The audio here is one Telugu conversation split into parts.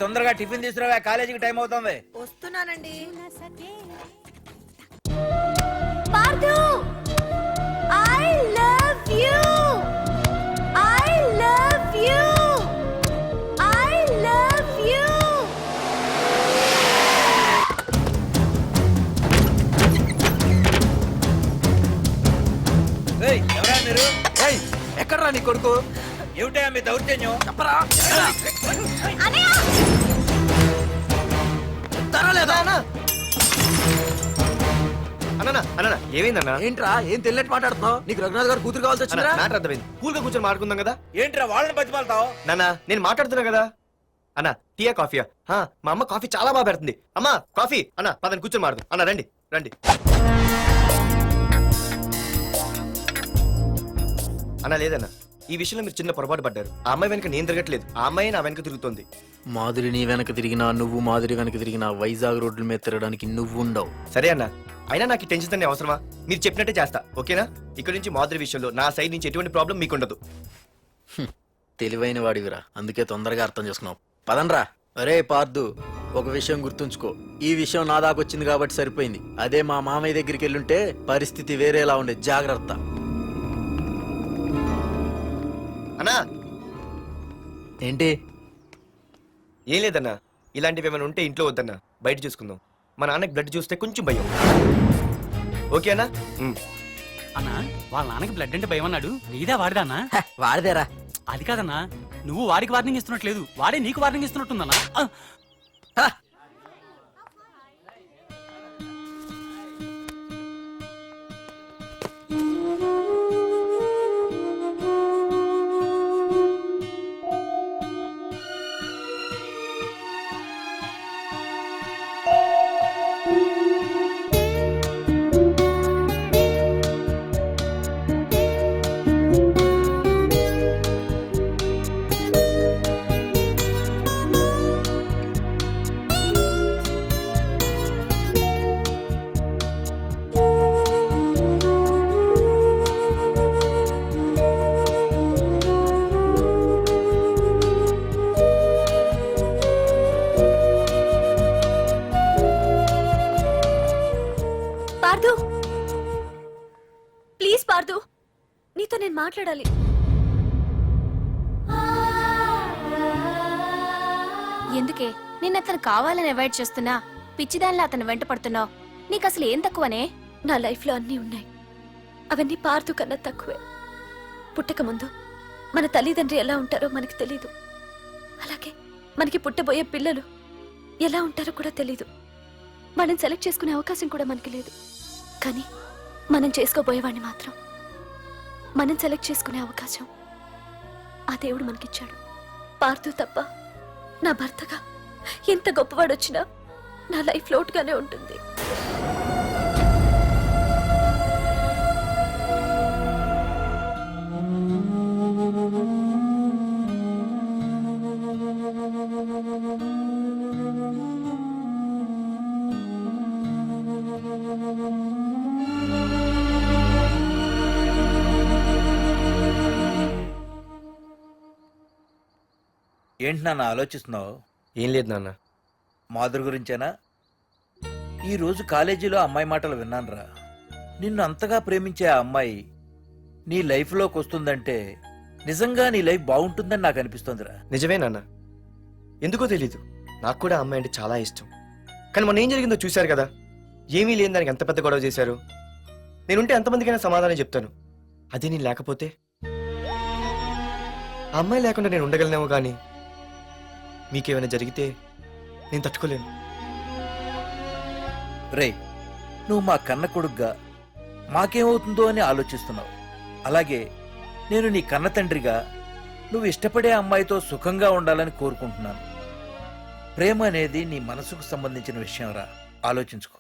తొందరగా టిఫిన్ తీసుకురా, కాలేజీకి టైం అవుతుంది. వస్తున్నానండి. Partha, I love you. I love you. I love you. ఎవరా మీరు? ఎక్కడరా నీ కొడుకు? ఏమిటా మీ దౌర్జన్యం? చెప్పరా. అన్నయ్య, అన్నా ఏమైందన్నా? ఏంట్రా ఏం తెలియట్ మాట్లాడుతున్నావు? నీకు రఘునాథ్ గారు కూతురు కావాల్సి వచ్చిందా? మ్యాటర్ అర్థమైంది. కూల్ గా కూర్చొని మాట్లాడుకుందాం కదా. ఏంట్రా వాళ్ళని బతిమాలతావు? నాన్న నేను మాట్లాడుతున్నా కదా. అన్నా టీయా కాఫీయా? మా అమ్మ కాఫీ చాలా బాగా పెడుతుంది. అమ్మా కాఫీ. అన్నా పదని కూర్చొని మాట్లాడు. అన్నా రండి రండి. అన్నా లేదన్నా, ఈ విషయంలో మీరు చిన్న పొరపాటు పడ్డారు. ఆ అమ్మాయి వెనక నేను తిరగట్లేదు, ఆ అమ్మాయి నా వెనక తిరుగుతుంది. మాధురి నీ వెనక తిరిగినా, నువ్వు మాధురి వెనక తిరిగినా వైజాగ్ రోడ్ల మీద తిరగడానికి నువ్వు ఉండవు. సరే అన్నా, అయినా నాకు ఈ టెన్షన్ అనే అవసరమా? మీరు చెప్పినట్టే చేస్తా, ఓకేనా? ఇక్కడ నుంచి మాధురి విషయంలో నా సైడ్ నుంచి ఎటువంటి ప్రాబ్లం మీకు ఉండదు. తెలివైన వాడివిరా, అందుకే తొందరగా అర్థం చేసుకున్నావు. పదండ్రా. అరే పార్దు, ఒక విషయం గుర్తుంచుకో. ఈ విషయం నా దాకొచ్చింది కాబట్టి సరిపోయింది. అదే మా మామయ్య దగ్గరికి వెళ్ళుంటే పరిస్థితి వేరేలా ఉండే. జాగ్రత్త. అన్నా ఏంటి? ఏం లేదన్నా, ఇలాంటివి ఏమైనా ఉంటే ఇంట్లో వద్దన్నా, బయట చూసుకుందాం. మా నాన్నకి బ్లడ్ చూస్తే కొంచెం భయం. ఓకే అన్నా? అన్నా వాళ్ళ నాన్నకి బ్లడ్ అంటే భయం అన్నాడు. నీదా వాడిదా అన్నా? వాడిదేరా. అది కాదన్నా, నువ్వు వాడికి వార్నింగ్ ఇస్తున్నట్లేదు, వాడే నీకు వార్నింగ్ ఇస్తున్నట్టుందన్నా. పార్థు, ప్లీజ్ పార్థు, నీతో నేను మాట్లాడాలి. ఎందుకే నిన్న అతను కావాలని అవాయిడ్ చేస్తున్నా, పిచ్చిదానిలా అతను వెంట పడుతున్నావు? నీకు అసలు ఏం తక్కువనే? నా లైఫ్ లో అన్నీ ఉన్నాయి, అవన్నీ పార్థు కన్నా తక్కువే. పుట్టక ముందు మన తల్లిదండ్రి ఎలా ఉంటారో మనకి తెలీదు, అలాగే మనకి పుట్టబోయే పిల్లలు ఎలా ఉంటారో కూడా తెలీదు. మనం సెలెక్ట్ చేసుకునే అవకాశం కూడా మనకి లేదు. కానీ మనం చేసుకోబోయేవాడిని మాత్రం మనం సెలెక్ట్ చేసుకునే అవకాశం ఆ దేవుడు మనకిచ్చాడు. పార్థు తప్ప నా భర్తగా ఎంత గొప్పవాడు వచ్చినా నా లైఫ్ లోటుగానే ఉంటుంది. ఏంటి నాన్న ఆలోచిస్తున్నావు? ఏం లేదు నాన్న. మాధురి గురించేనా? ఈ రోజు కాలేజీలో అమ్మాయి మాటలు విన్నానురా. నిన్ను అంతగా ప్రేమించే ఆ అమ్మాయి నీ లైఫ్లోకి వస్తుందంటే నిజంగా నీ లైఫ్ బాగుంటుందని నాకు అనిపిస్తోందిరా. నిజమే నాన్న, ఎందుకో తెలీదు, నాకు కూడా అమ్మాయి అంటే చాలా ఇష్టం. కానీ మొన్న ఏం జరిగిందో చూశారు కదా. ఏమీ లేని దానికి ఎంత పెద్ద గొడవ చేశారు. నేనుంటే ఎంతమందికైనా సమాధానం చెప్తాను. అదే నేను లేకపోతే? ఆ అమ్మాయి లేకుండా నేను ఉండగలనేమో, కానీ మీకేమైనా జరిగితే నేను తట్టుకోలేను. రే, నువ్వు మా కన్న కొడుగ్గా మాకేమవుతుందో అని ఆలోచిస్తున్నావు. అలాగే నేను నీ కన్న తండ్రిగా నువ్వు ఇష్టపడే అమ్మాయితో సుఖంగా ఉండాలని కోరుకుంటున్నాను. ప్రేమ అనేది నీ మనసుకు సంబంధించిన విషయంరా, ఆలోచించుకో.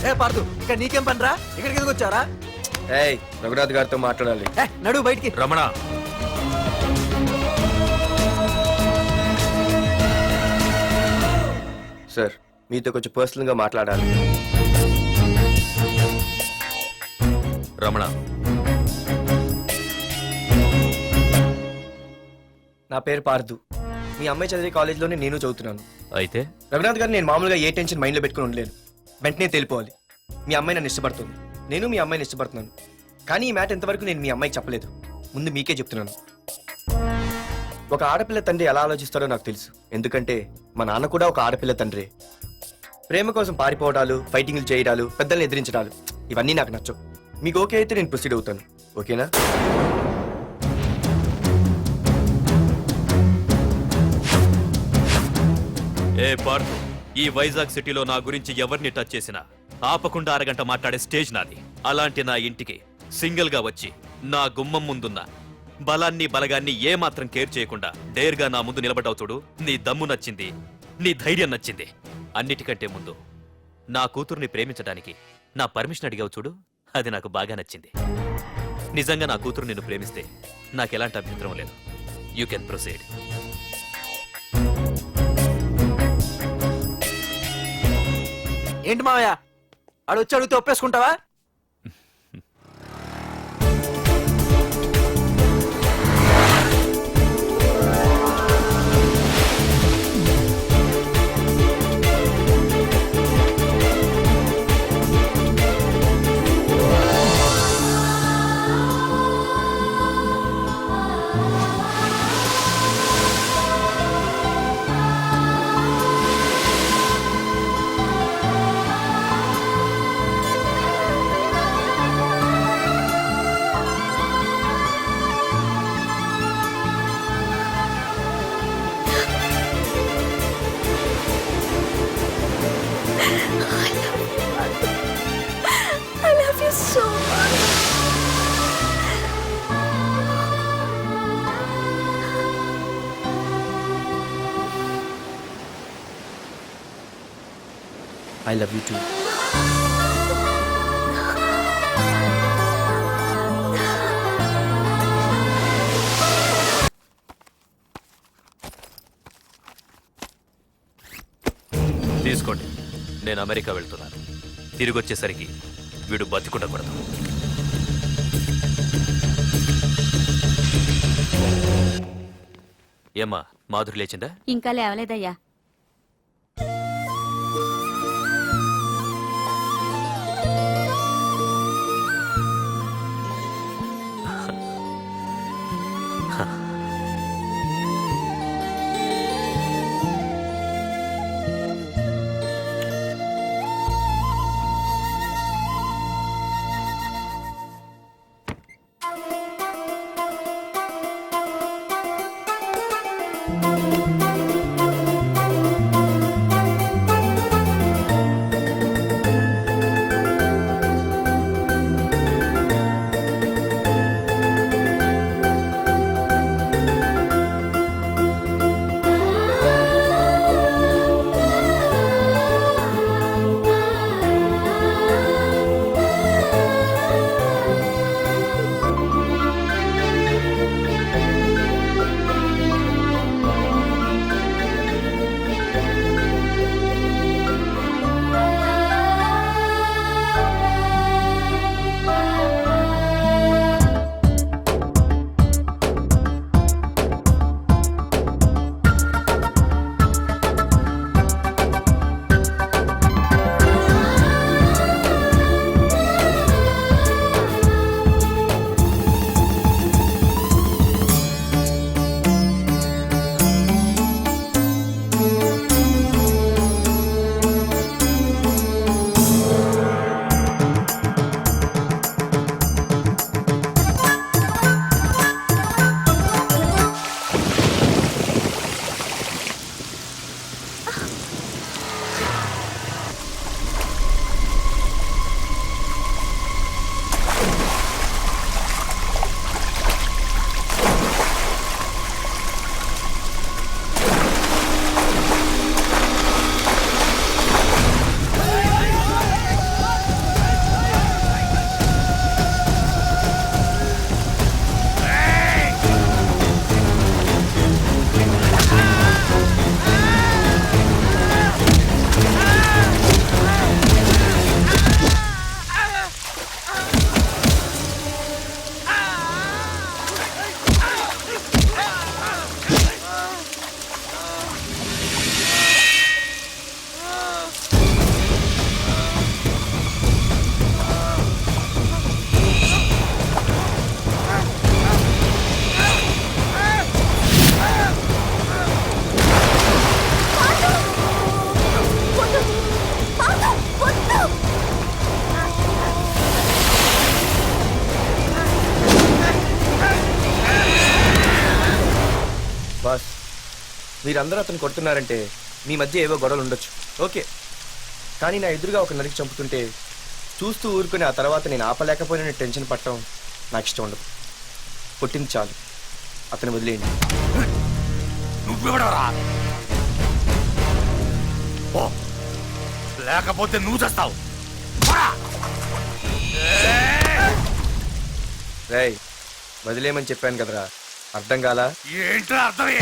ఏ పార్దు ఇక్కడ నీకేం పనిరా? ఇక్కడికి ఎందుకు వచ్చారా? ఏయ్ రఘునాథ్ గారితో మాట్లాడాలి. నడు బయటికి. రమణ, సార్ మీతో కొంచెం పర్సనల్ గా మాట్లాడాలి. రమణ, నా పేరు పార్దు. మీ అమ్మాయి చదివే కాలేజ్లోనే నేను చదువుతున్నాను. అయితే రఘునాథ్ గారు నేను మామూలుగా ఏ టెన్షన్ మైండ్లో పెట్టుకుని ఉండలేను. వెంటనే తెలిపోవాలి. మీ అమ్మాయి నన్ను ఇష్టపడుతుంది, నేను మీ అమ్మాయిని ఇష్టపడుతున్నాను. కానీ ఈ మ్యాట్ ఇంతవరకు నేను మీ అమ్మాయికి చెప్పలేదు. ముందు మీకే చెప్తున్నాను. ఒక ఆడపిల్ల తండ్రి ఎలా ఆలోచిస్తాడో నాకు తెలుసు. ఎందుకంటే మా నాన్న కూడా ఒక ఆడపిల్ల తండ్రి. ప్రేమ కోసం పారిపోవడాలు, ఫైటింగ్లు చేయడాలు, పెద్దల్ని ఎదిరించడాలు ఇవన్నీ నాకు నచ్చవు. మీకు ఓకే అయితే నేను ప్రొసీడ్ అవుతాను. ఓకేనా? ఏ పార్థు, ఈ వైజాగ్ సిటీలో నా గురించి ఎవరిని టచ్ చేసినా ఆపకుండా అరగంట మాట్లాడే స్టేజ్ నాది. అలాంటి నా ఇంటికి సింగిల్ గా వచ్చి నా గుమ్మం ముందున్న బలాన్ని బలగాన్ని ఏమాత్రం కేర్ చేయకుండా డేర్గా నా ముందు నిలబడ్డావు చూడు. నీ దమ్ము నచ్చింది, నీ ధైర్యం నచ్చింది. అన్నిటికంటే ముందు నా కూతుర్ని ప్రేమించడానికి నా పర్మిషన్ అడిగావు చూడు, అది నాకు బాగా నచ్చింది. నిజంగా నా కూతురు నిన్ను ప్రేమిస్తే నాకెలాంటి అభ్యంతరం లేదు. You can proceed. ఏంటి మావయ్య ఆడు వచ్చి అడిగితే ఒప్పేసుకుంటావా? I love you so much. I love you too. తీసుకోండి, నేను అమెరికా వెళ్తున్నాను. తిరిగి వచ్చేసరికి వీడు బతికుండకూడదు. ఏమ్మా, మాధురి లేచిందా? ఇంకా లేవలేదయ్యా. మీరందరూ అతను కొడుతున్నారంటే మీ మధ్య ఏవో గొడవలు ఉండొచ్చు, ఓకే. కానీ నా ఎదురుగా ఒక నరికి చంపుతుంటే చూస్తూ ఊరుకుని ఆ తర్వాత నేను ఆపలేకపోయిన టెన్షన్ పట్టడం నాకు ఇష్టం ఉండదు. కొట్టింది చాలు, అతను వదిలేయండి. నువ్వెవడరా? ఓ, లేకపోతే నువ్వు చేస్తావు. రేయ్, వదిలేయమని చెప్పాను కదరా, అర్థం కాలా? ఏంట్రా అర్థమే?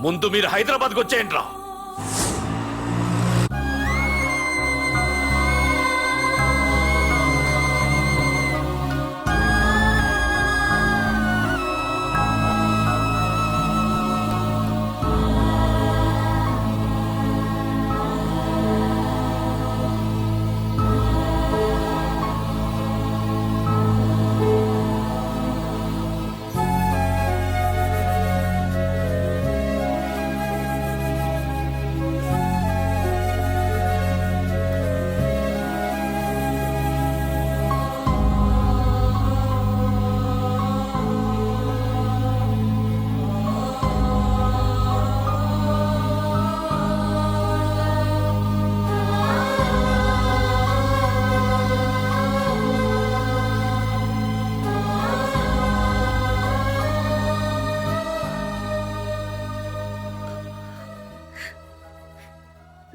ముందు మీరు హైదరాబాద్కి వచ్చేయండి రా.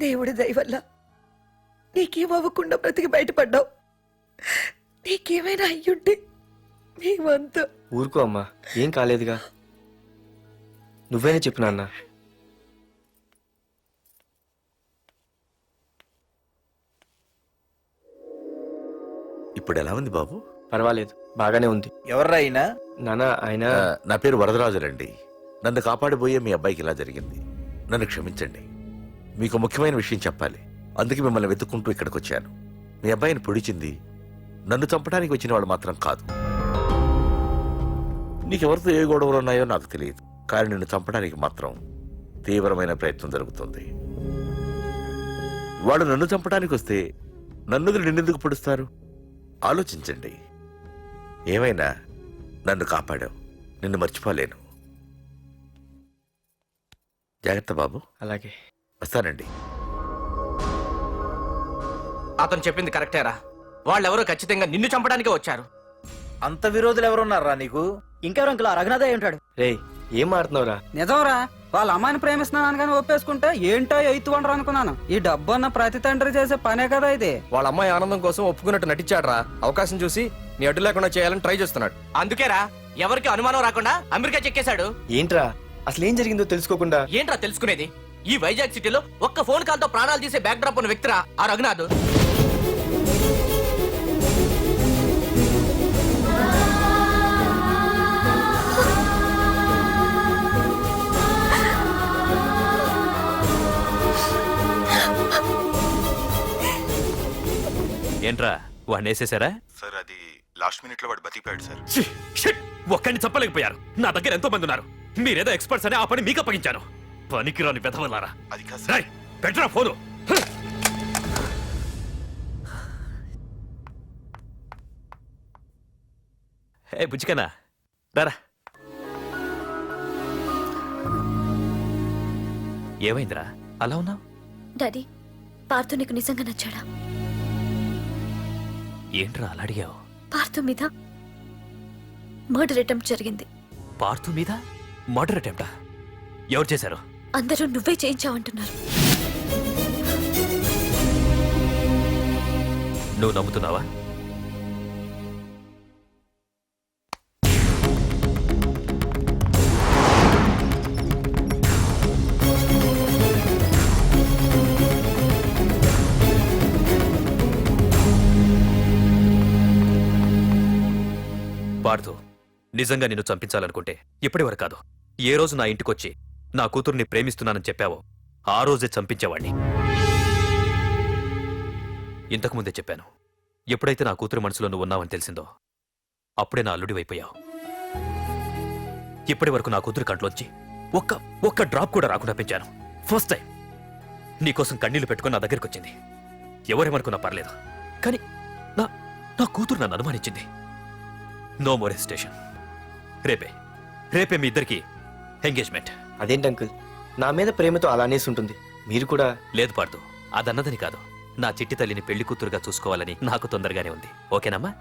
దేవుడి దయ వల్ల నీకేమవ్వకుండా బ్రతికి బయటపడ్డావు. నీకేమైనా అయ్యుంటే మేమంతా. ఊరుకో అమ్మా, ఏం కాలేదుగా. నువ్వేనే చెప్పు నాన్న. ఇప్పుడు ఎలా ఉంది బాబు? పర్వాలేదు, బాగానే ఉంది. ఎవర్రా అయినా? నాన్న ఆయన నా పేరు వరదరాజులండి. నన్ను కాపాడిపోయే మీ అబ్బాయికి ఇలా జరిగింది. నన్ను క్షమించండి. మీకు ముఖ్యమైన విషయం చెప్పాలి. అందుకే మిమ్మల్ని వెతుక్కుంటూ ఇక్కడికి వచ్చాను. మీ అబ్బాయిని పొడిచింది నన్ను చంపడానికి వచ్చిన వాడు మాత్రం కాదు. నీకెవరితో ఏ గొడవలు ఉన్నాయో నాకు తెలియదు, కానీ నిన్ను చంపడానికి మాత్రం తీవ్రమైన ప్రయత్నం జరుగుతుంది. వాడు నన్ను చంపడానికి వస్తే నన్ను నిన్నెందుకు పొడుస్తారు? ఆలోచించండి. ఏమైనా నన్ను కాపాడావు, నిన్ను మర్చిపోలేను. జాగ్రత్త బాబు. అలాగే. వస్తానండి. అతను చెప్పింది కరెక్టేరా. వాళ్ళెవరో ఖచ్చితంగా నిన్ను చంపడానికే వచ్చారు. అంత విరోధులు ఎవరున్నారా నీకు? ఇంకెవరు అంకుల్? ఆ రఘునాథే ఉంటాడు. రేయ్, ఏం మాడుతున్నావురా? నిజంరా, వాళ్ళ అమ్మాయిని ప్రేమిస్తున్నాను కానీ ఒప్పేసుకుంటే ఏంటో ఎయిత్ వండర్ అనుకున్నాను. ఈ డబ్బు అన్న ప్రతి తండ్రి చేసే పనే కదా ఇది. వాళ్ళ అమ్మాయి ఆనందం కోసం ఒప్పుకున్నట్టు నటించాడ్రా. అవకాశం చూసి నీ అడ్డు లేకుండా చేయాలని ట్రై చేస్తున్నాడు. అందుకేరా ఎవరికి అనుమానం రాకుండా అమెరికా చెక్కేశాడు. ఏంట్రా అసలు ఏం జరిగిందో తెలుసుకోకుండా? ఏంట్రా తెలుసుకునేది? ఈ వైజాగ్ సిటీలో ఒక్క ఫోన్ కాల్ తో ప్రాణాలు తీసే బ్యాక్ డ్రాప్ ఉన్న వ్యక్తిరా ఆ రఘునాథ్. ఏంట్రా వాడిని వేసేసారా? సార్ అది లాస్ట్ మినిట్ లో వాడు బతికిపోయాడు సార్. ఒక్కడిని చంపలేకపోయారు. నా దగ్గర ఎంతో మంది ఉన్నారు. మీరేదో ఎక్స్పర్ట్స్ అని ఆ పని మీకు అప్పగించాను. పనికిరాని వెధవలారా. అది కాదు రేయ్, పెట్టరా ఫోను. ఏ బుజ్జికన్నా రారా. ఏమైందిరా అలా ఉన్నావు? డాడీ, పార్థు నీకు నిజంగా నచ్చాడా? ఏంట్రా అలా అడిగావు? పార్థు మీద మర్డర్ అటెంప్ట్ జరిగింది. పార్థు మీద మర్డర్ అటెంప్టా? ఎవరు చేశారు? అందరూ నువ్వే చేయించావంటున్నారు. నువ్వు నమ్ముతున్నావా? పార్థు, నిజంగా నిన్ను చంపించాలనుకుంటే ఇప్పటి వరకు కాదు, ఏ రోజు నా ఇంటికొచ్చి నా కూతుర్ని ప్రేమిస్తున్నానని చెప్పావో ఆ రోజే చంపించేవాణ్ణి. ఇంతకుముందే చెప్పాను, ఎప్పుడైతే నా కూతురు మనసులో నువ్వు ఉన్నావని తెలిసిందో అప్పుడే నా అల్లుడివైపోయావు. ఇప్పటి వరకు నా కూతురు కంట్లోంచి ఒక్క డ్రాప్ కూడా రాకుండా పెంచాను. ఫస్ట్ టైం నీకోసం కన్నీళ్లు పెట్టుకుని నా దగ్గరికి వచ్చింది. ఎవరేమనుకున్నా పర్లేదు, కానీ నా కూతురు నన్ను అనుమానించింది. No more hesitation. రేపే మీ ఇద్దరికి ఎంగేజ్మెంట్. అదేంటి అంకుల్, నా మీద ప్రేమతో అలానేసి ఉంటుంది. మీరు కూడా? లేదు పార్థు, అదన్నదని కాదు. నా చిట్టి తల్లిని పెళ్లి కూతురుగా చూసుకోవాలని నాకు తొందరగానే ఉంది. ఓకేనమ్మా?